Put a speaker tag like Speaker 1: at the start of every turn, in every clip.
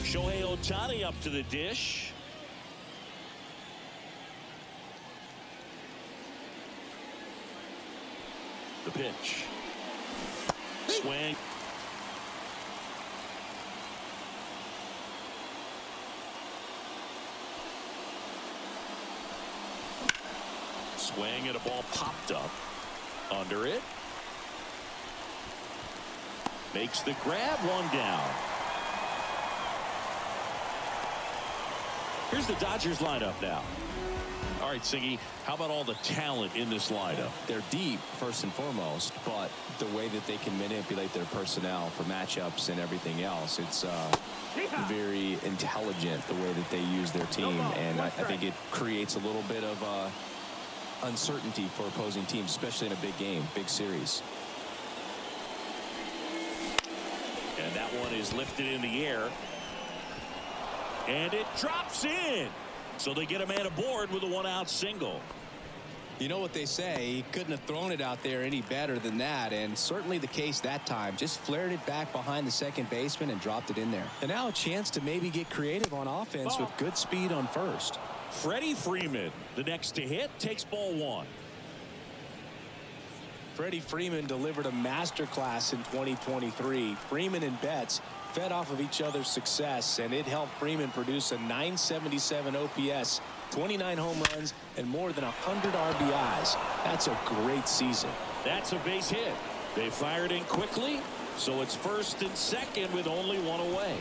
Speaker 1: Shohei Ohtani up to the dish. The pitch. Swing. Swing and a ball popped up under it. Makes the grab, one down. Here's the Dodgers lineup now. All right, Siggy, how about all the talent in this lineup?
Speaker 2: They're deep, first and foremost, but the way that they can manipulate their personnel for matchups and everything else, it's very intelligent the way that they use their team, and I think it creates a little bit of uncertainty for opposing teams, especially in a big game, big series.
Speaker 1: And that one is lifted in the air. And it drops in. So they get a man aboard with a one-out single.
Speaker 2: You know what they say, he couldn't have thrown it out there any better than that, and certainly the case that time. Just flared it back behind the second baseman and dropped it in there. And now a chance to maybe get creative on offense with good speed on first.
Speaker 1: Freddie Freeman, the next to hit, takes ball one.
Speaker 3: Freddie Freeman delivered a masterclass in 2023. Freeman and Betts fed off of each other's success, and it helped Freeman produce a .977 OPS, 29 home runs, and more than 100 RBIs. That's a great season.
Speaker 1: That's a base hit. They fired in quickly, so it's first and second with only one away.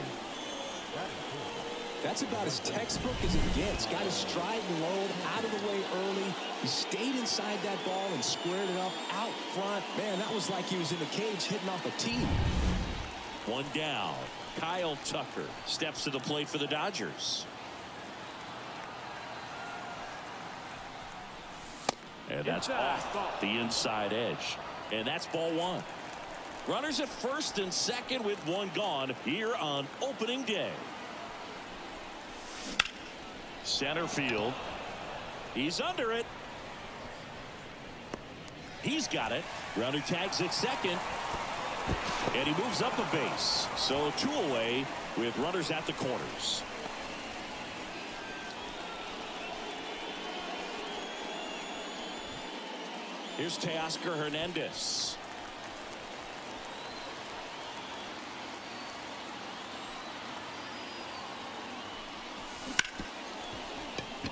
Speaker 3: That's about as textbook as it gets. Got his stride and load out of the way early. He stayed inside that ball and squared it up out front. Man, that was like he was in the cage hitting off a tee.
Speaker 1: One down. Kyle Tucker steps to the plate for the Dodgers. And that's off the inside edge. And that's ball one. Runners at first and second with one gone here on opening day. Center field. He's under it. He's got it. Runner tags at second. And he moves up a base. So two away with runners at the corners. Here's Teoscar Hernandez.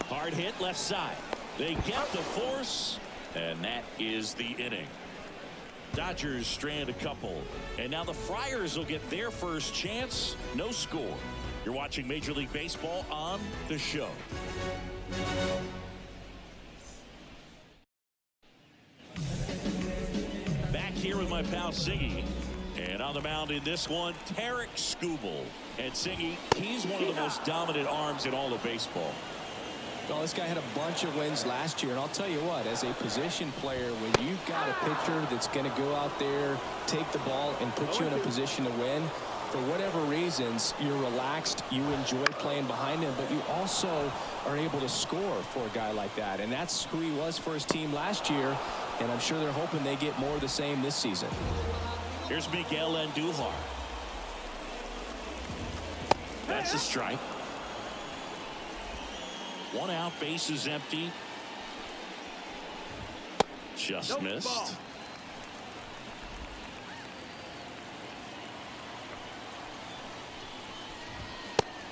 Speaker 1: Hard hit left side. They get the force, and that is the inning. Dodgers strand a couple, and now the Friars will get their first chance. No score. You're watching Major League Baseball on The Show. Back here with my pal Siggy. And on the mound in this one, Tarik Skubal. And Siggy, he's one of the most dominant arms in all of baseball.
Speaker 3: Well, this guy had a bunch of wins last year, and I'll tell you what, as a position player, when you've got a pitcher that's going to go out there, take the ball, and put you in a position to win, for whatever reasons, you're relaxed, you enjoy playing behind him, but you also are able to score for a guy like that. And that's who he was for his team last year, and I'm sure they're hoping they get more of the same this season.
Speaker 1: Here's Miguel Andujar. That's a strike. One out, base is empty. Just missed.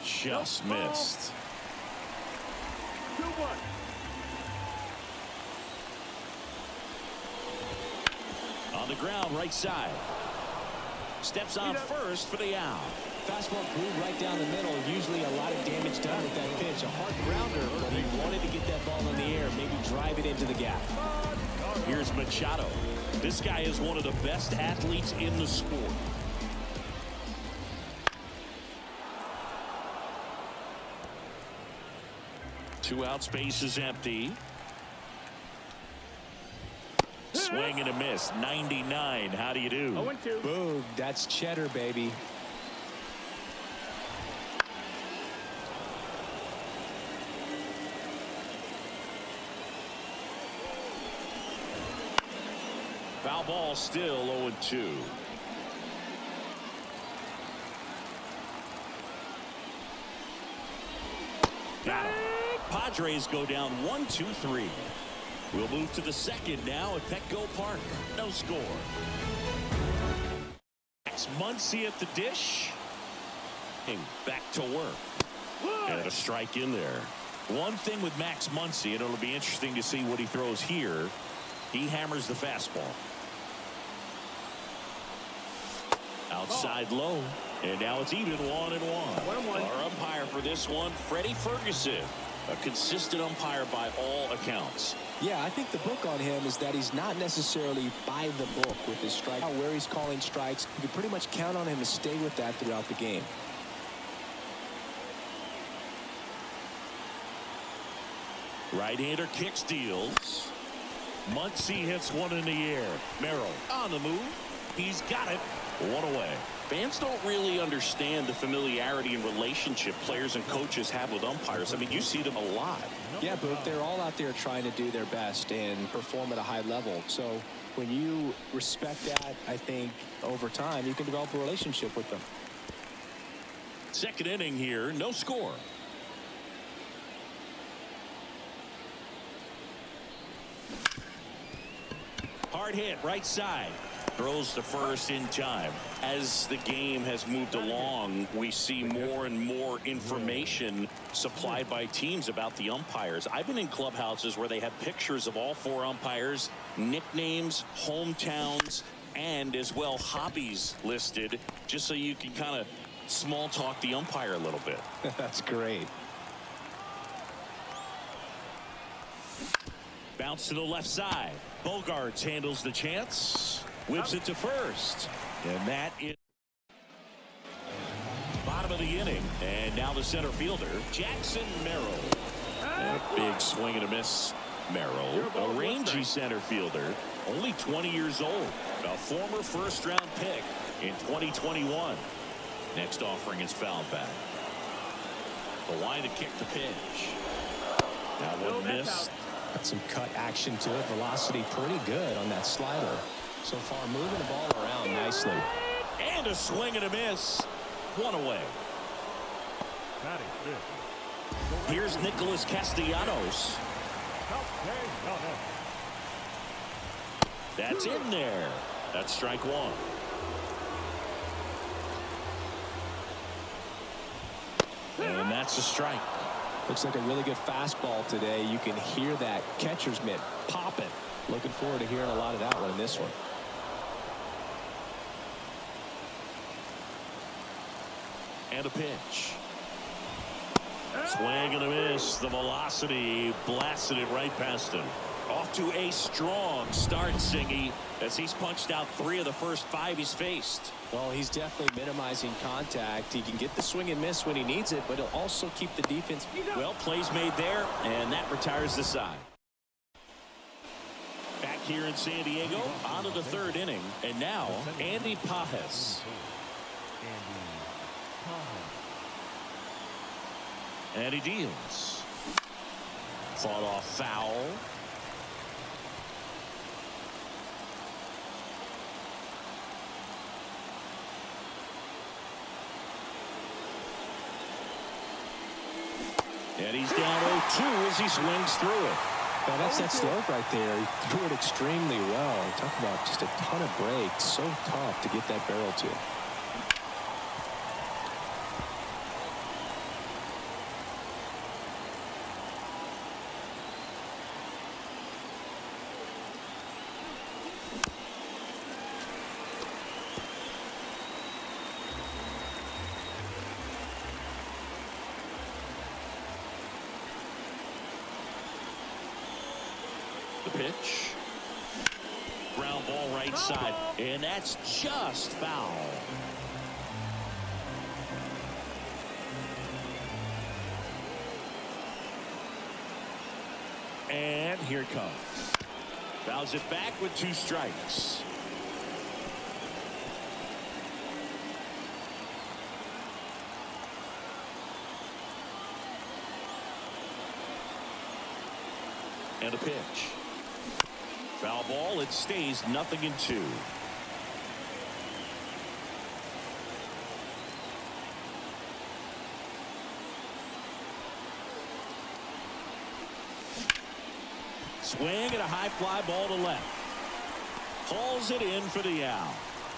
Speaker 1: Just missed.
Speaker 4: 2-1.
Speaker 1: On the ground, right side. Steps on first for the out.
Speaker 3: Fastball blew right down the middle. Usually a lot of damage done with that pitch. A hard grounder, but he wanted to get that ball in the air, maybe drive it into the gap.
Speaker 1: Here's Machado. This guy is one of the best athletes in the sport. Two outs, base is empty. Swing and a miss. 99. How do you do?
Speaker 4: 0-2.
Speaker 3: Boom. That's cheddar, baby.
Speaker 1: Foul ball, still 0-2. Got him. Padres go down 1-2-3. We'll move to the second now at Petco Park. No score. Max Muncy at the dish. Back to work. And a strike in there. One thing with Max Muncy, and it'll be interesting to see what he throws here. He hammers the fastball. Outside low. And now it's even 1-1. Our umpire for this one, Freddie Ferguson. A consistent umpire by all accounts.
Speaker 3: Yeah, I think the book on him is that he's not necessarily by the book with his strike. Where he's calling strikes, you can pretty much count on him to stay with that throughout the game.
Speaker 1: Right-hander kicks, deals. Muncy hits one in the air. Merrill on the move. He's got it. One away. Fans don't really understand the familiarity and relationship players and coaches have with umpires. I mean, you see them a lot.
Speaker 3: Yeah, but they're all out there trying to do their best and perform at a high level. So when you respect that, I think over time you can develop a relationship with them.
Speaker 1: Second inning here, no score. Hard hit, right side. Throws to first in time. As the game has moved along, we see more and more information supplied by teams about the umpires. I've been in clubhouses where they have pictures of all four umpires, nicknames, hometowns, and as well hobbies listed, just so you can kind of small talk the umpire a little bit.
Speaker 3: That's great.
Speaker 1: Bounce to the left side. Bogarts handles the chance. Whips it to first. And that is bottom of the inning. And now the center fielder, Jackson Merrill. And a big swing and a miss. Merrill, a rangy center fielder, only 20 years old. A former first-round pick in 2021. Next offering is fouled back. The line to kick the pitch. That one missed.
Speaker 3: Got some cut action to it. Velocity pretty good on that slider. So far moving the ball around nicely.
Speaker 1: And a swing and a miss. One away. Here's Nicholas Castellanos. That's in there. That's strike one. And that's a strike.
Speaker 3: Looks like a really good fastball today. You can hear that catcher's mitt popping. Looking forward to hearing a lot of that one in this one.
Speaker 1: And a pitch. Swing and a miss. The velocity blasted it right past him. Off to a strong start, Singy, as he's punched out 3 of the first 5 he's faced.
Speaker 3: Well, he's definitely minimizing contact. He can get the swing and miss when he needs it, but he'll also keep the defense.
Speaker 1: Well, plays made there, and that retires the side. Back here in San Diego, on to the third inning, and now Andy Pajes. And he deals. Fought off foul. And he's down 0-2 as he swings through it.
Speaker 3: Now that's that slope right there. He threw it extremely well. Talk about just a ton of breaks. So tough to get that barrel to.
Speaker 1: The pitch. Ground ball right side. And that's just foul. And here it comes. Fouls it back with 2 strikes. And a pitch. Foul ball. It stays 0-2. swing and a high fly ball to left. Hauls it in for the out.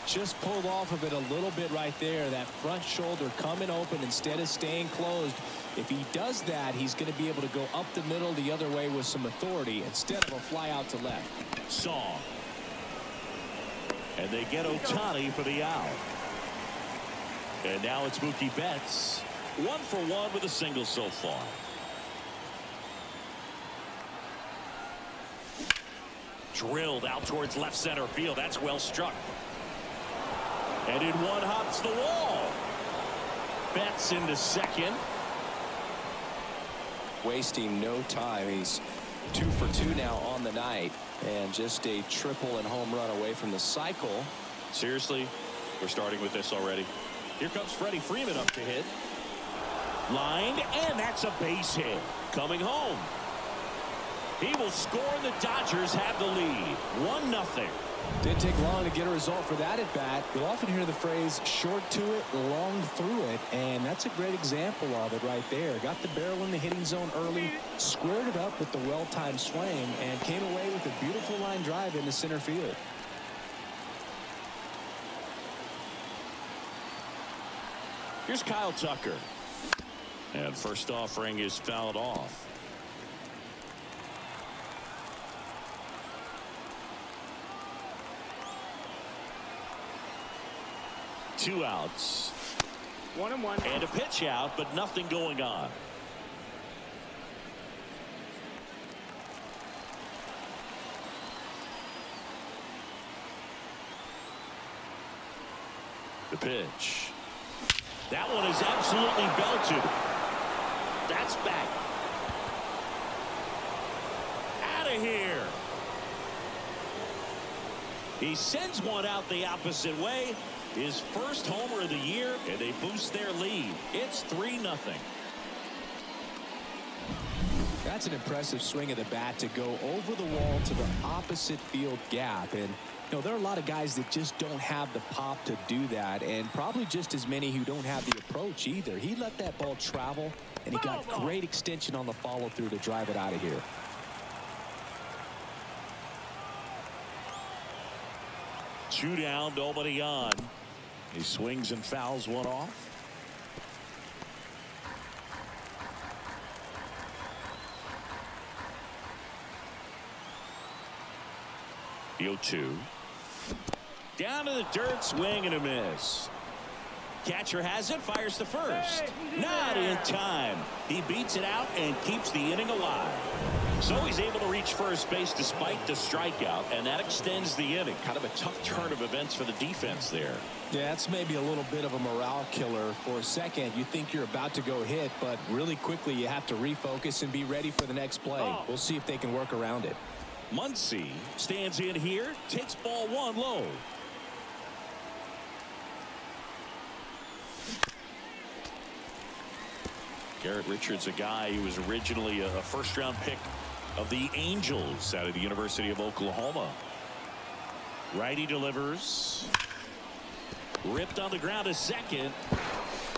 Speaker 3: Just pulled off of it a little bit right there. That front shoulder coming open instead of staying closed. If he does that, he's going to be able to go up the middle the other way with some authority instead of a fly out to left.
Speaker 1: Cyoung. And they get Ohtani for the out. And now it's Mookie Betts. 1 for 1 with a single so far. Drilled out towards left center field. That's well struck. And in one hops the wall. Betts into second.
Speaker 2: Wasting no time. He's 2 for 2 now on the night, and just a triple and home run away from the cycle.
Speaker 1: Seriously, we're starting with this already. Here comes Freddie Freeman up to hit. Lined, and that's a base hit. Coming home. He will score, and the Dodgers have the lead. 1-0.
Speaker 3: Didn't take long to get a result for that at bat. You'll often hear the phrase short to it, long through it, and that's a great example of it right there. Got the barrel in the hitting zone early, squared it up with the well-timed swing, and came away with a beautiful line drive into center field.
Speaker 1: Here's Kyle Tucker. And first offering is fouled off. Two outs.
Speaker 4: 1-1.
Speaker 1: And a pitch out, but nothing going on. The pitch. That one is absolutely belted. That's back. Out of here. He sends one out the opposite way. His first homer of the year, and they boost their lead. It's 3-0.
Speaker 3: That's an impressive swing of the bat to go over the wall to the opposite field gap. And you know, there are a lot of guys that just don't have the pop to do that, and probably just as many who don't have the approach either. He let that ball travel, and he got great extension on the follow through to drive it out of here.
Speaker 1: Two down, nobody on. He swings and fouls one off. The 0-2. Down to the dirt, swing and a miss. Catcher has it, fires to first. Not in time. He beats it out and keeps the inning alive. So he's able to reach first base despite the strikeout, and that extends the inning. Kind of a tough turn of events for the defense there.
Speaker 3: Yeah, that's maybe a little bit of a morale killer. For a second, you think you're about to go hit, but really quickly you have to refocus and be ready for the next play. We'll see if they can work around it.
Speaker 1: Muncy stands in here, takes ball one low. Garrett Richards, a guy who was originally a first-round pick of the Angels out of the University of Oklahoma. Righty delivers. Ripped on the ground to second.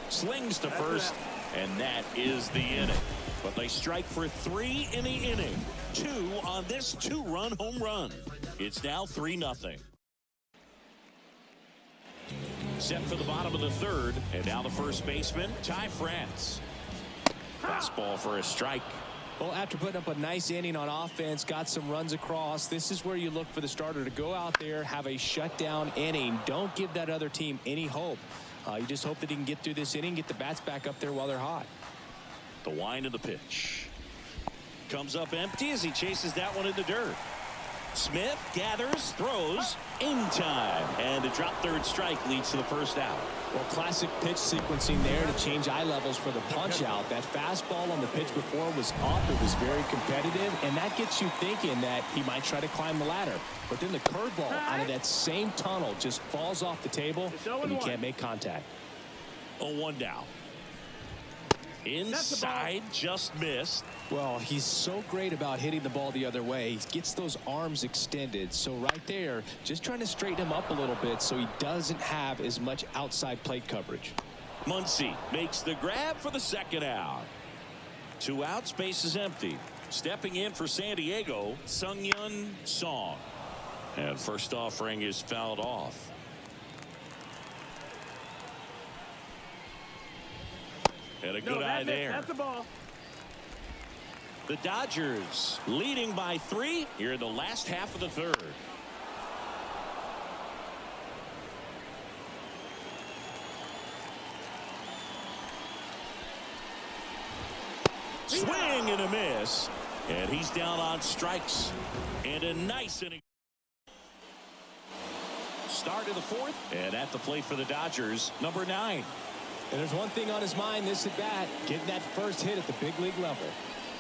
Speaker 1: Slings to first, and that is the inning. But they strike for 3 in the inning. 2 on this 2-run home run. It's now 3-0. Set for the bottom of the third, and now the first baseman, Ty France. Fastball for a strike.
Speaker 3: Well, after putting up a nice inning on offense, got some runs across, this is where you look for the starter to go out there, have a shutdown inning. Don't give that other team any hope. You just hope that he can get through this inning, get the bats back up there while they're hot.
Speaker 1: The wind of the pitch. Comes up empty as he chases that one in the dirt. Smith gathers, throws, in time. And a drop third strike leads to the first out.
Speaker 3: Well, classic pitch sequencing there to change eye levels for the punch out. That fastball on the pitch before was up. It was very competitive, and that gets you thinking that he might try to climb the ladder. But then the curveball out of that same tunnel just falls off the table, and you can't make contact.
Speaker 1: 0-1 down. Inside, just missed.
Speaker 3: Well, he's so great about hitting the ball the other way. He gets those arms extended. So right there, just trying to straighten him up a little bit so he doesn't have as much outside plate coverage.
Speaker 1: Muncy makes the grab for the second out. 2 outs, base is empty. Stepping in for San Diego, Cyoung Song. And first offering is fouled off. And a good eye there.
Speaker 4: That's the ball.
Speaker 1: The Dodgers leading by 3 here in the last half of the third. Swing and a miss. And he's down on strikes. And a nice inning. Start of the fourth. And at the plate for the Dodgers, number 9.
Speaker 3: And there's one thing on his mind this at bat, getting that first hit at the big league level.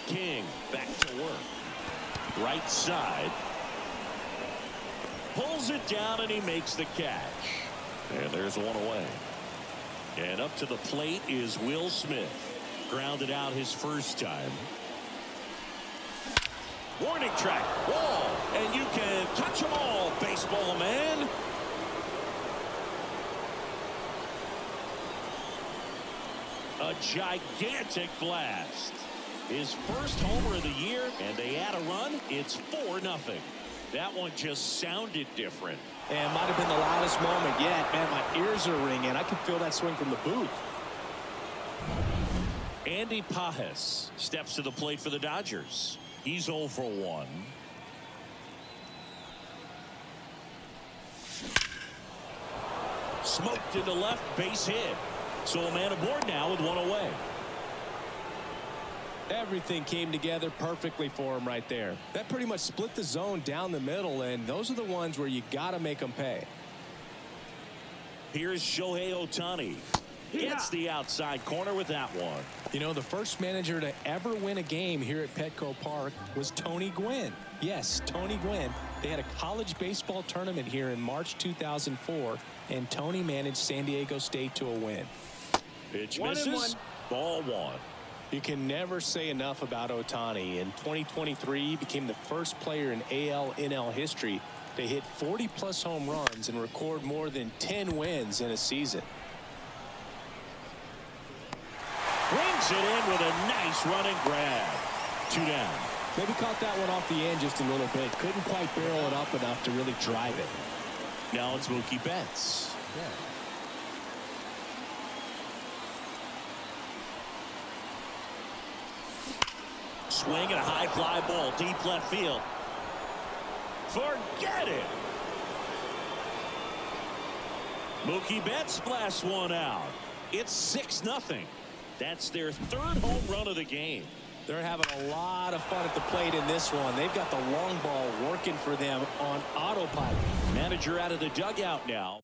Speaker 1: King back to work. Right side. Pulls it down and he makes the catch. And there's one away. And up to the plate is Will Smith. Grounded out his first time. Warning track. Wall. And you can touch them all, baseball man. A gigantic blast. His first homer of the year, and they add a run. It's 4-0. That one just sounded different.
Speaker 3: And might have been the loudest moment yet. Man, my ears are ringing. I can feel that swing from the booth.
Speaker 1: Andy Pajes steps to the plate for the Dodgers. He's 0 for 1. Smoked into left, base hit. So a man aboard now with one away.
Speaker 3: Everything came together perfectly for him right there. That pretty much split the zone down the middle, and those are the ones where you got to make them pay.
Speaker 1: Here's Shohei Ohtani. Gets the outside corner with that one.
Speaker 3: You know, the first manager to ever win a game here at Petco Park was Tony Gwynn. Yes, Tony Gwynn. They had a college baseball tournament here in March 2004, and Tony managed San Diego State to a win.
Speaker 1: Pitch misses. Ball 1.
Speaker 3: You can never say enough about Ohtani. In 2023, he became the first player in AL/NL history to hit 40-plus home runs and record more than 10 wins in a season.
Speaker 1: Brings it in with a nice running grab. 2 down.
Speaker 3: Maybe caught that one off the end just a little bit. Couldn't quite barrel it up enough to really drive it.
Speaker 1: Now it's Mookie Betts. Swing and a high fly ball deep left field. Forget it. Mookie Betts blasts one out. It's 6-0. That's their 3rd home run of the game.
Speaker 3: They're having a lot of fun at the plate in this one. They've got the long ball working for them on autopilot.
Speaker 1: Manager out of the dugout now.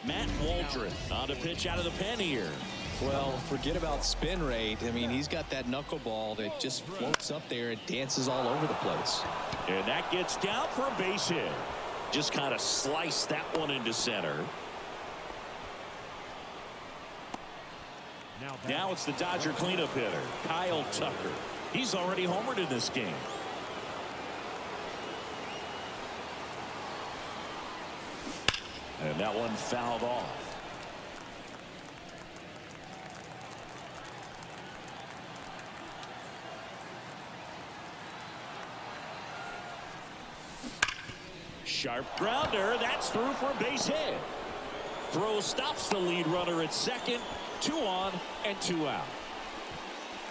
Speaker 1: Matt Waldron on a pitch out of the pen here.
Speaker 3: Well, forget about spin rate. I mean, he's got that knuckleball that just floats up there and dances all over the place.
Speaker 1: And that gets down for a base hit. Just kind of sliced that one into center. Now it's the Dodger cleanup hitter, Kyle Tucker. He's already homered in this game. And that one fouled off. Sharp grounder. That's through for a base hit. Throw stops the lead runner at second. 2 on and 2 out.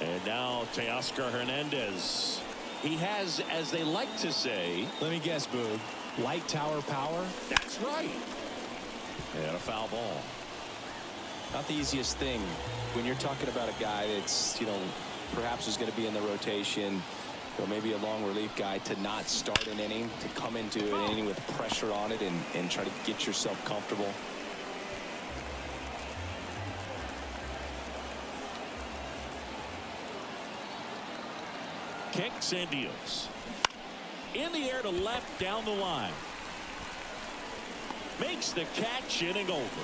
Speaker 1: And now Teoscar Hernandez. He has, as they like to say.
Speaker 3: Let me guess, Boog. Light tower power?
Speaker 1: That's right. And a foul ball.
Speaker 3: Not the easiest thing when you're talking about a guy that's, perhaps is going to be in the rotation, or maybe a long relief guy, to not start an inning, to come into an inning with pressure on it and try to get yourself comfortable.
Speaker 1: Kicks and deals. In the air to left down the line. Makes the catch, inning over.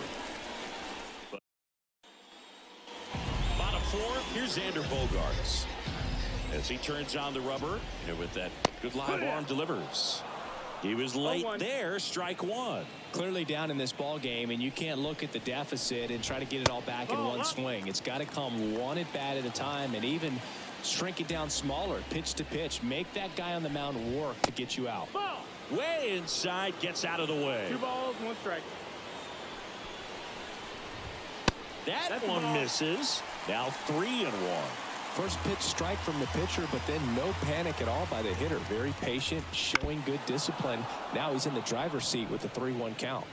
Speaker 1: Bottom 4, here's Xander Bogaerts. As he turns on the rubber, and with that good live arm delivers. He was late there, strike 1.
Speaker 3: Clearly down in this ball game, and you can't look at the deficit and try to get it all back in one swing. It's got to come one at bat at a time, and even Shrink it down smaller, pitch to pitch. Make that guy on the mound work to get you out.
Speaker 1: Ball. Way inside, gets out of the way.
Speaker 4: 2 balls, 1 strike.
Speaker 1: That one misses. Now 3-1.
Speaker 3: First pitch strike from the pitcher, but then no panic at all by the hitter. Very patient, showing good discipline. Now he's in the driver's seat with the 3-1 count.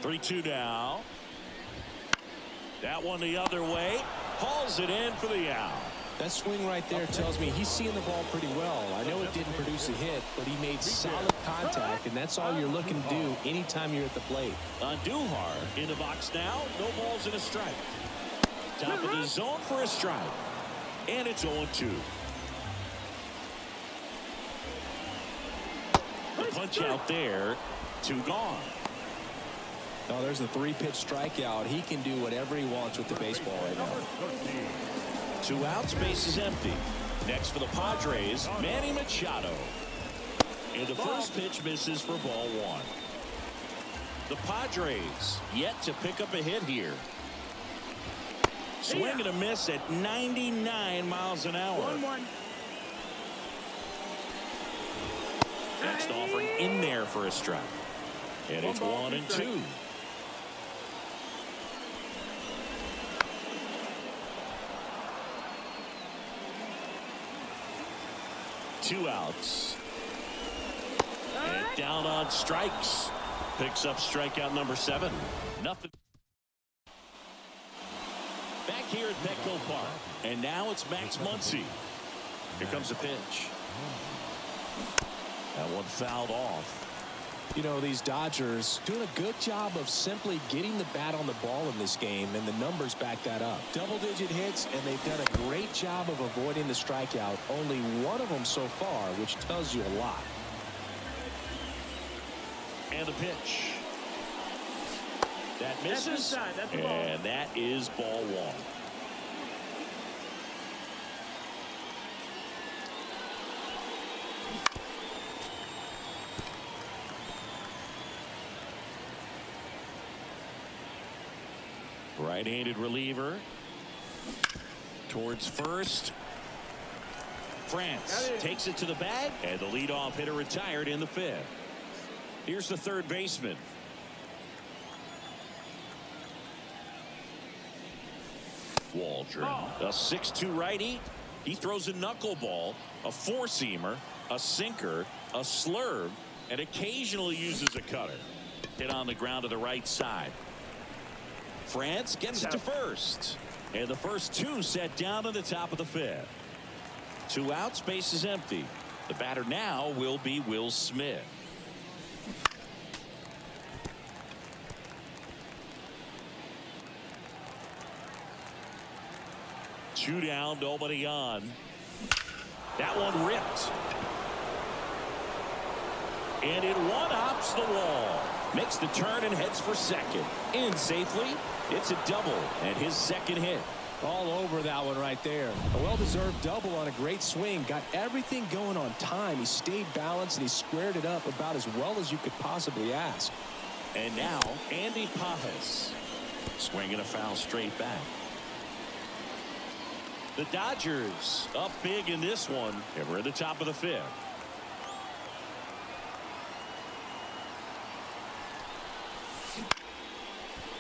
Speaker 1: 3-2 now. That one the other way. Hauls it in for the out.
Speaker 3: That swing right there tells me he's seeing the ball pretty well. I know it didn't produce a hit, but he made solid contact, and that's all you're looking to do anytime you're at the plate.
Speaker 1: Andujar in the box now. No balls and a strike. Top of the zone for a strike. And it's 0-2. The punch out there. 2 gone.
Speaker 3: Oh, there's a 3-pitch strikeout. He can do whatever he wants with the baseball right now.
Speaker 1: 2 outs, base is empty. Next for the Padres, Manny Machado. And the first pitch misses for ball 1. The Padres yet to pick up a hit here. Swing and a miss at 99 miles an hour.
Speaker 4: 1-1.
Speaker 1: Next offering in there for a strike. And it's 1-2. Two outs. And down on strikes. Picks up strikeout number 7. Nothing. Back here at Petco Park. And now it's Max Muncy. Here comes a pitch. That one fouled off.
Speaker 3: You know, these Dodgers doing a good job of simply getting the bat on the ball in this game, and the numbers back that up. Double-digit hits, and they've done a great job of avoiding the strikeout. Only one of them so far, which tells you a lot.
Speaker 1: And the pitch. That misses.
Speaker 4: That's the ball.
Speaker 1: And that is ball 1. Right-handed reliever towards first. France takes it to the bag, and the leadoff hitter retired in the 5th. Here's the third baseman. Waldron, a 6'2" righty. He throws a knuckleball, a 4-seamer, a sinker, a slurve, and occasionally uses a cutter. Hit on the ground to the right side. France gets it to first. And the first 2 set down to the top of the 5th. 2 outs, base is empty. The batter now will be Will Smith. Two down, nobody on. That one ripped. And it one-hops the wall. Makes the turn and heads for second. In safely. It's a double and his second hit.
Speaker 3: All over that one right there. A well-deserved double on a great swing. Got everything going on time. He stayed balanced and he squared it up about as well as you could possibly ask.
Speaker 1: And now Andy Pajas swinging a foul straight back. The Dodgers up big in this one, and we're at the top of the 5th.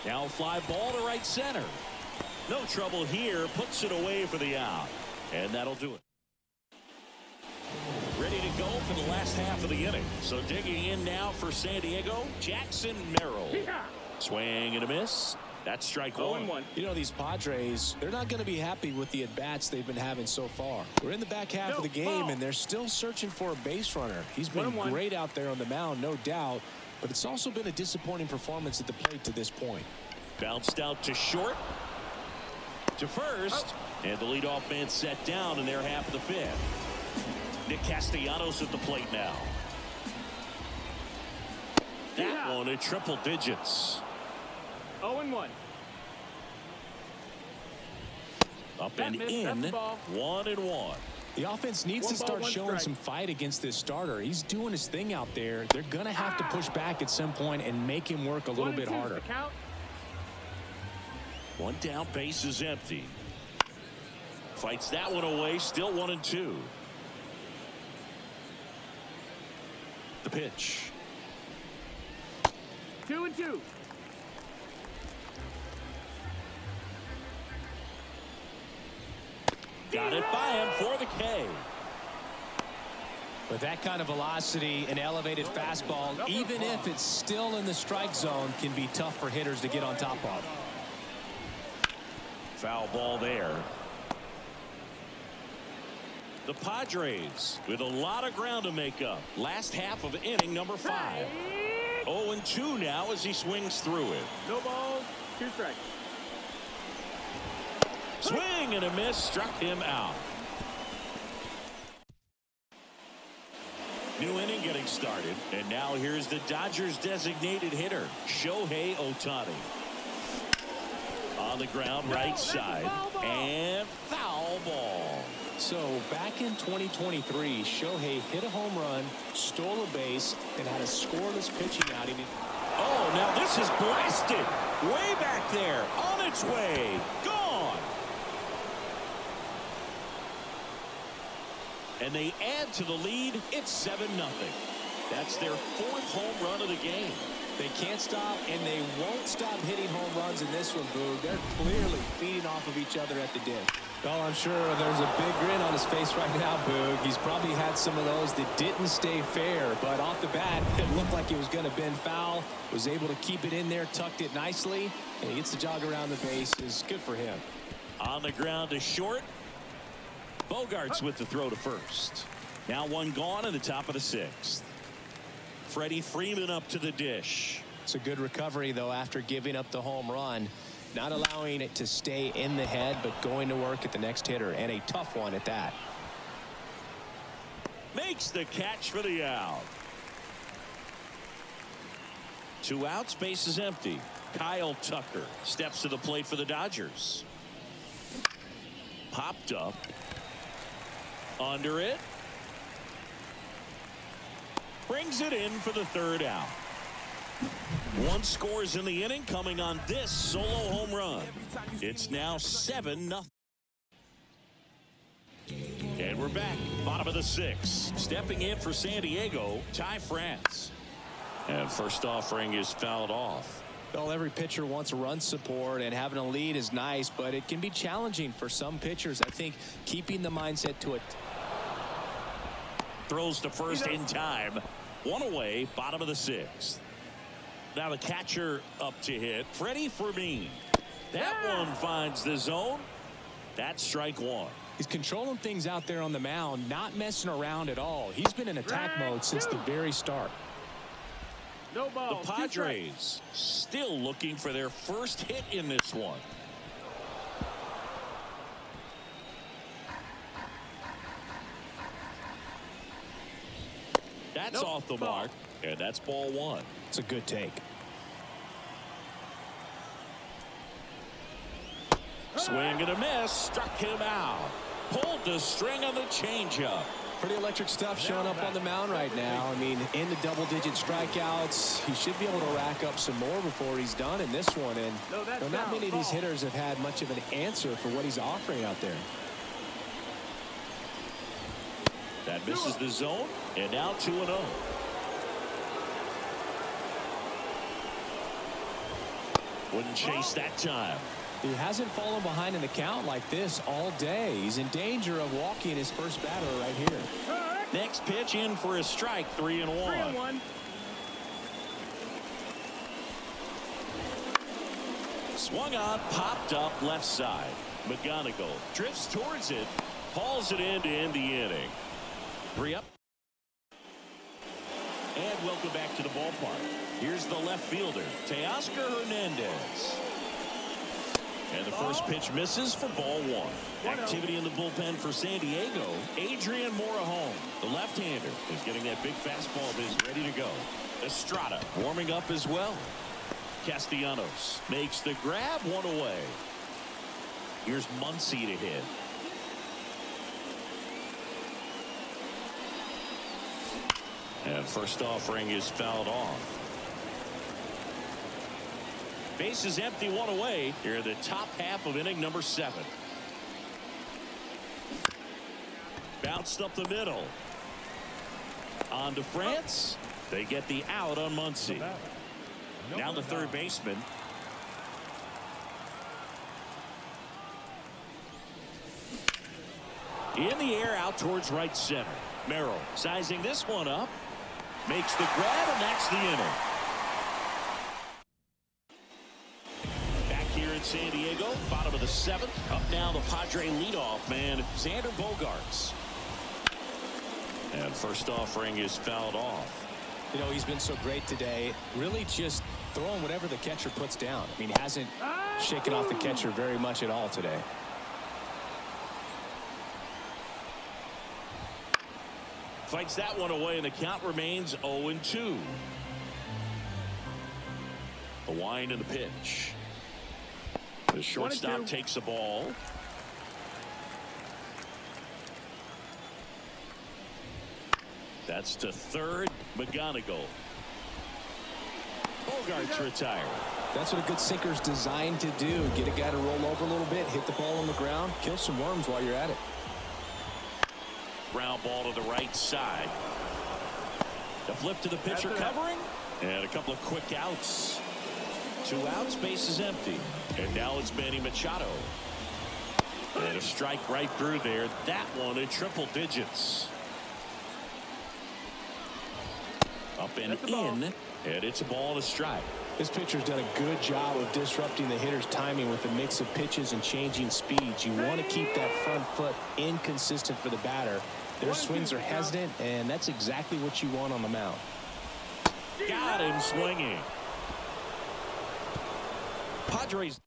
Speaker 1: Now fly ball to right center. No trouble here. Puts it away for the out. And that'll do it. Ready to go for the last half of the inning. So digging in now for San Diego, Jackson Merrill. Swing and a miss. That's strike 1.
Speaker 3: You know, these Padres, they're not going to be happy with the at-bats they've been having so far. We're in the back half of the game, and they're still searching for a base runner. He's been great out there on the mound, no doubt. But it's also been a disappointing performance at the plate to this point.
Speaker 1: Bounced out to short. To first. And the leadoff man set down in their half of the 5th. Nick Castellanos at the plate now. That one at triple digits.
Speaker 4: 0-1.
Speaker 1: Up and in. 1-1.
Speaker 3: The offense needs to start showing some fight against this starter. He's doing his thing out there. They're going to have to push back at some point and make him work a little bit harder.
Speaker 1: One down, base is empty. Fights that one away, still 1-2. The pitch.
Speaker 4: 2-2.
Speaker 1: Got it by him for the K.
Speaker 3: With that kind of velocity, an elevated fastball, even if it's still in the strike zone, can be tough for hitters to get on top of.
Speaker 1: Foul ball there. The Padres with a lot of ground to make up. Last half of inning number 5. 0-2 now as he swings through it.
Speaker 4: No balls, 2 strikes.
Speaker 1: Swing and a miss, struck him out. New inning getting started, and now here's the Dodgers designated hitter, Shohei Ohtani. On the ground, right side, and foul ball.
Speaker 3: So back in 2023, Shohei hit a home run, stole a base, and had a scoreless pitching outing.
Speaker 1: Oh, now this is blasted. Way back there, on its way, gone. And they add to the lead. It's 7-0. That's their 4th home run of the game.
Speaker 3: They can't stop, and they won't stop hitting home runs in this one, Boog. They're clearly feeding off of each other at the dish. Oh, I'm sure there's a big grin on his face right now, Boog. He's probably had some of those that didn't stay fair, but off the bat, it looked like he was going to bend foul. Was able to keep it in there, tucked it nicely, and he gets the jog around the bases. Good for him.
Speaker 1: On the ground to short. Bogarts with the throw to first. Now one gone in the top of the 6th. Freddie Freeman up to the dish.
Speaker 3: It's a good recovery, though, after giving up the home run. Not allowing it to stay in the head, but going to work at the next hitter, and a tough one at that.
Speaker 1: Makes the catch for the out. 2 outs, base is empty. Kyle Tucker steps to the plate for the Dodgers. Popped up. Under it. Brings it in for the 3rd out. 1 scores in the inning, coming on this solo home run. It's now 7-0. And we're back. Bottom of the 6th. Stepping in for San Diego, Ty France. And first offering is fouled off.
Speaker 3: Well, every pitcher wants a run support, and having a lead is nice, but it can be challenging for some pitchers. I think keeping the mindset to it.
Speaker 1: Throws to first in time. 1 away, bottom of the 6th. Now the catcher up to hit, Freddie Freeman. That one finds the zone. That's strike 1.
Speaker 3: He's controlling things out there on the mound, not messing around at all. He's been in attack mode since the very start.
Speaker 4: No ball.
Speaker 1: The Padres still looking for their first hit in this one. That's off the mark, and that's ball 1.
Speaker 3: It's a good take.
Speaker 1: Swing and a miss, struck him out. Pulled the string on the changeup.
Speaker 3: Pretty electric stuff showing up on the mound right now. I mean, in the double-digit strikeouts, he should be able to rack up some more before he's done in this one. And not many of these hitters have had much of an answer for what he's offering out there.
Speaker 1: That misses the zone, and now 2-0. Wouldn't chase that time.
Speaker 3: He hasn't fallen behind in the count like this all day. He's in danger of walking his first batter right here.
Speaker 1: Next pitch in for a strike, 3-1.
Speaker 4: 3-1.
Speaker 1: Swung on, popped up left side. McGonigal drifts towards it, hauls it in to end the inning. 3 up. And welcome back to the ballpark. Here's the left fielder, Teoscar Hernandez. And the first pitch misses for ball 1. Activity in the bullpen for San Diego. Adrian Morejon, the left-hander, is getting that big fastball that is ready to go. Estrada warming up as well. Castellanos makes the grab, 1 away. Here's Muncy to hit. And first offering is fouled off. Base is empty, one away here in the top half of inning number 7. Bounced up the middle. On to France. They get the out on Muncy. Now the third baseman. In the air out towards right center. Merrill sizing this one up. Makes the grab, and that's the inning. Back here in San Diego, bottom of the 7th. Up now the Padre leadoff man, Xander Bogaerts. And first offering is fouled off.
Speaker 3: You know, he's been so great today. Really just throwing whatever the catcher puts down. I mean, he hasn't shaken off the catcher very much at all today.
Speaker 1: Fights that one away, and the count remains 0-2. The wind and the pitch. The shortstop takes the ball. That's to third. McGonigal. Bogaerts retired.
Speaker 3: That's what a good sinker's designed to do. Get a guy to roll over a little bit, hit the ball on the ground, kill some worms while you're at it.
Speaker 1: Ground ball to the right side. The flip to the pitcher covering. And a couple of quick outs. 2 outs, base is empty. And now it's Manny Machado. And a strike right through there. That one in triple digits. Up and in. And it's a ball and a strike.
Speaker 3: This pitcher's done a good job of disrupting the hitter's timing with a mix of pitches and changing speeds. You want to keep that front foot inconsistent for the batter. Their swings are hesitant, and that's exactly what you want on the mound.
Speaker 1: Got him swinging. Padres.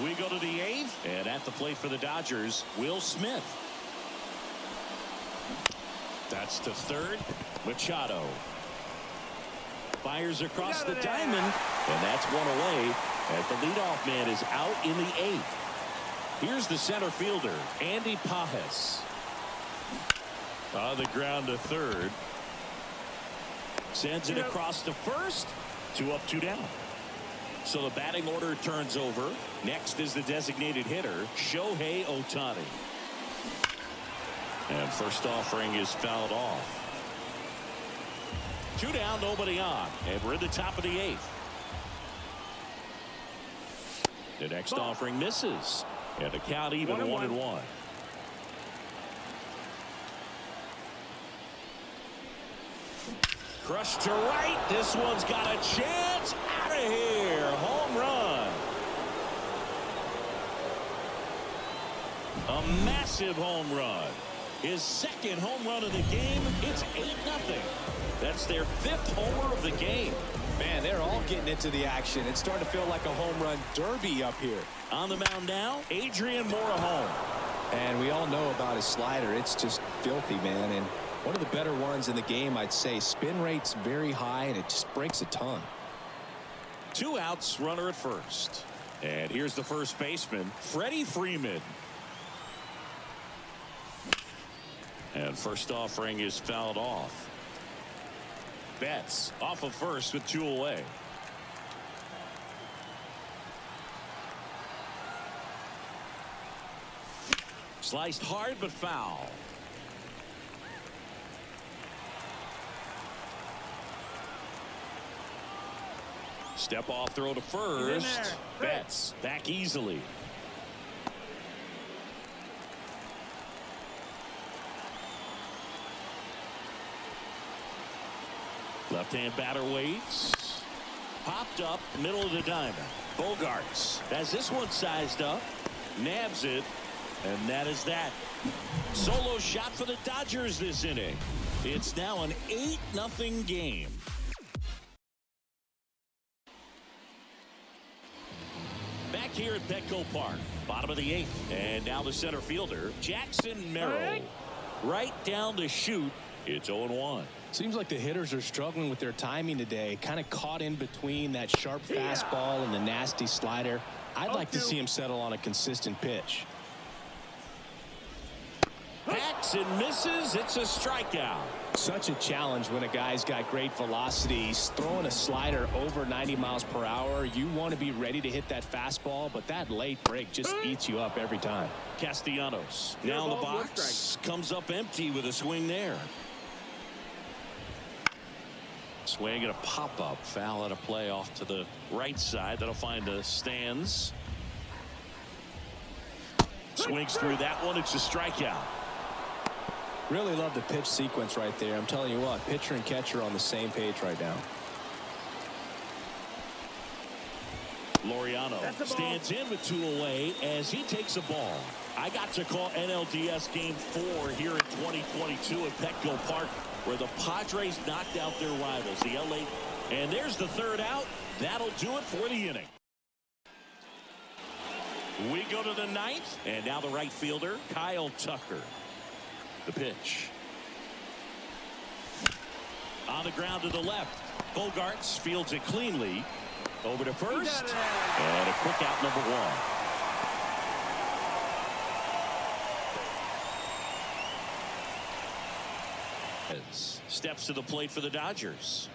Speaker 1: We go to the 8th, and at the plate for the Dodgers, Will Smith. That's to third. Machado fires across the diamond, and that's one away as the leadoff man is out in the 8th. Here's the center fielder, Andy Pajes. On the ground to third. Sends it across to first. 2 up, 2 down. So the batting order turns over. Next is the designated hitter, Shohei Ohtani. And first offering is fouled off. 2 down, nobody on. And we're in the top of the 8th. The next offering misses. And the count even 1-1. Crushed to right. This one's got a chance. Out of here. Home run. A massive home run. His second home run of the game. It's 8-0. That's their 5th homer of the game.
Speaker 3: Man, they're all getting into the action. It's starting to feel like a home run derby up here.
Speaker 1: On the mound now, Adrian Morejon.
Speaker 3: And we all know about his slider. It's just filthy, man. And one of the better ones in the game, I'd say. Spin rate's very high, and it just breaks a ton.
Speaker 1: 2 outs, runner at first. And here's the first baseman, Freddie Freeman. And first offering is fouled off. Betts off of first with 2 away. Sliced hard but foul. Step off throw to first. Betts back easily. Left-hand batter waits. Popped up, middle of the diamond. Bogaerts has this one sized up. Nabs it. And that is that. Solo shot for the Dodgers this inning. It's now an 8-0 game. Back here at Petco Park. Bottom of the 8th. And now the center fielder, Jackson Merrill. Right down the chute. It's 0-1.
Speaker 3: Seems like the hitters are struggling with their timing today. Kind of caught in between that sharp fastball and the nasty slider. I'd like to see him settle on a consistent pitch.
Speaker 1: Swings and misses. It's a strikeout.
Speaker 3: Such a challenge when a guy's got great velocity. He's throwing a slider over 90 miles per hour. You want to be ready to hit that fastball, but that late break just eats you up every time.
Speaker 1: Castellanos down the box, comes up empty with a swing there. Swing and a pop-up, foul out of play off to the right side. That'll find the stands. Swings through that one. It's a strikeout.
Speaker 3: Really love the pitch sequence right there. I'm telling you what, pitcher and catcher on the same page right now.
Speaker 1: Laureano stands in with 2 away as he takes a ball. I got to call NLDS Game 4 here in 2022 at Petco Park, where the Padres knocked out their rivals, the LA. And there's the 3rd out. That'll do it for the inning. We go to the 9th, and now the right fielder, Kyle Tucker. The pitch. On the ground to the left. Bogarts fields it cleanly. Over to first. And a quick out, number 1. Steps to the plate for the Dodgers.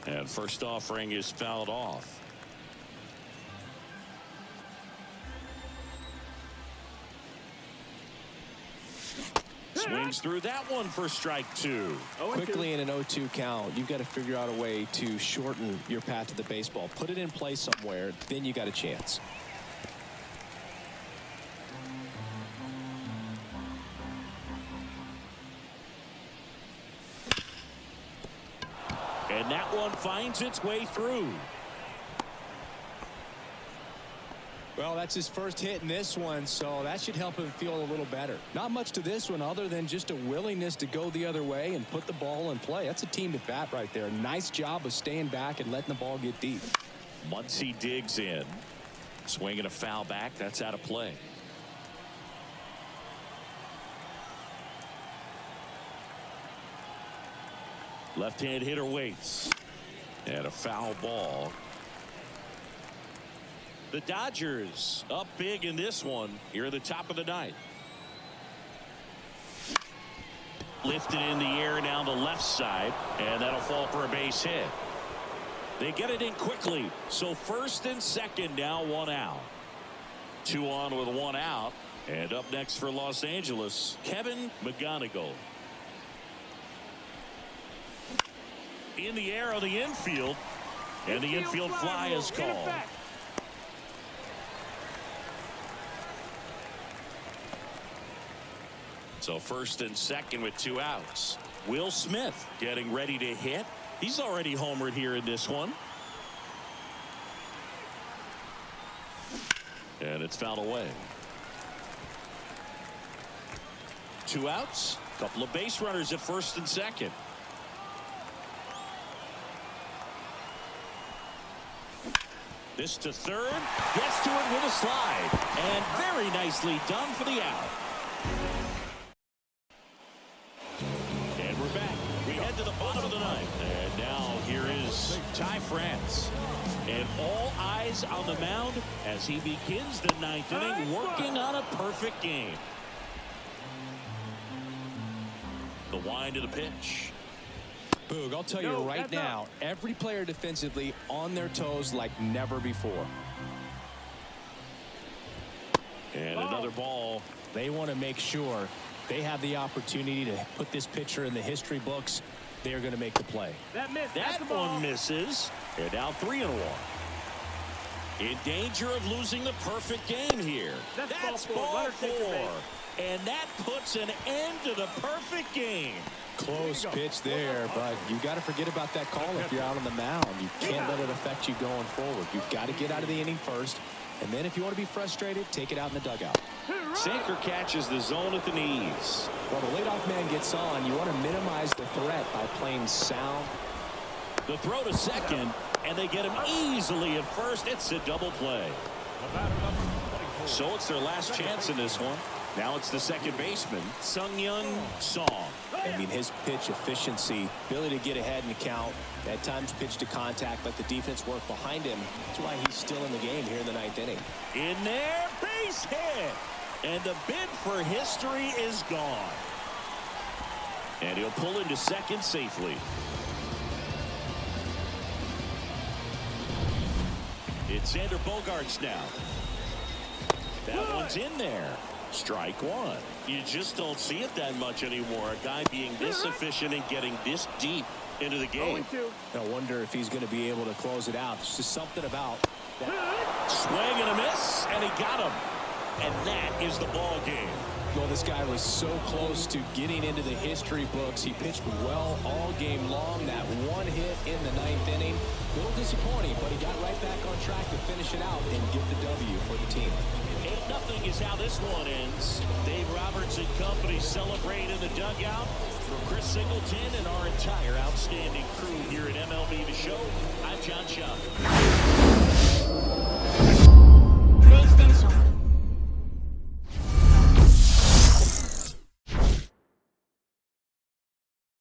Speaker 1: And first offering is fouled off. Swings through that one for strike 2.
Speaker 3: Quickly in an 0-2 count, you've got to figure out a way to shorten your path to the baseball. Put it in play somewhere, then you got a chance.
Speaker 1: And that one finds its way through.
Speaker 3: Well, that's his first hit in this one, so that should help him feel a little better. Not much to this one other than just a willingness to go the other way and put the ball in play. That's a team at bat right there. Nice job of staying back and letting the ball get deep.
Speaker 1: Muncy digs in. Swinging a foul back. That's out of play. Left-hand hitter waits. And a foul ball. The Dodgers up big in this one here at the top of the 9th. Lifted in the air down the left side, and that'll fall for a base hit. They get it in quickly, so first and second now 1 out. 2 on with 1 out, and up next for Los Angeles, Kevin McGonigal. In the air on the infield, and the infield fly is called. So first and second with 2 outs. Will Smith getting ready to hit. He's already homered here in this one. And it's fouled away. 2 outs. Couple of base runners at first and second. This to third. Gets to it with a slide. And very nicely done for the out. And we're back. We head to the bottom of the 9th. And now here is Ty France. And all eyes on the mound as he begins the 9th inning, working on a perfect game. The wind of the pitch.
Speaker 3: Boog, I'll tell you right now, every player defensively on their toes like never before.
Speaker 1: And another ball.
Speaker 3: They want to make sure they have the opportunity to put this pitcher in the history books. They're going to make the play.
Speaker 1: That one misses. And now 3-1. In danger of losing the perfect game here. That's ball 4. And that puts an end to the perfect game.
Speaker 3: Close pitch there, but you got to forget about that call if you're out on the mound. You can't let it affect you going forward. You've got to get out of the inning first, and then if you want to be frustrated, take it out in the dugout.
Speaker 1: Sinker catches the zone at the knees.
Speaker 3: Well, the leadoff man gets on. You want to minimize the threat by playing sound.
Speaker 1: The throw to second, and they get him easily at first. It's a double play. So it's their last chance in this one. Now it's the second baseman, Cyoung.
Speaker 3: I mean, his pitch efficiency, ability to get ahead in the count, at times pitch to contact, let the defense work behind him. That's why he's still in the game here in the 9th inning.
Speaker 1: In there, base hit. And the bid for history is gone. And he'll pull into second safely. It's Xander Bogaerts now. That one's in there. Strike one. You just don't see it that much anymore. A guy being this efficient and getting this deep into the game.
Speaker 3: I wonder if he's going to be able to close it out. It's just something about that.
Speaker 1: Swing and a miss, and he got him. And that is the ball game.
Speaker 3: Well, this guy was so close to getting into the history books. He pitched well all game long. That one hit in the 9th inning. A little disappointing, but he got right back on track to finish it out and get the W for the team.
Speaker 1: 8-0 is how this one ends. Dave Roberts and company celebrate in the dugout. For Chris Singleton and our entire outstanding crew here at MLB The Show, I'm John Cyoung.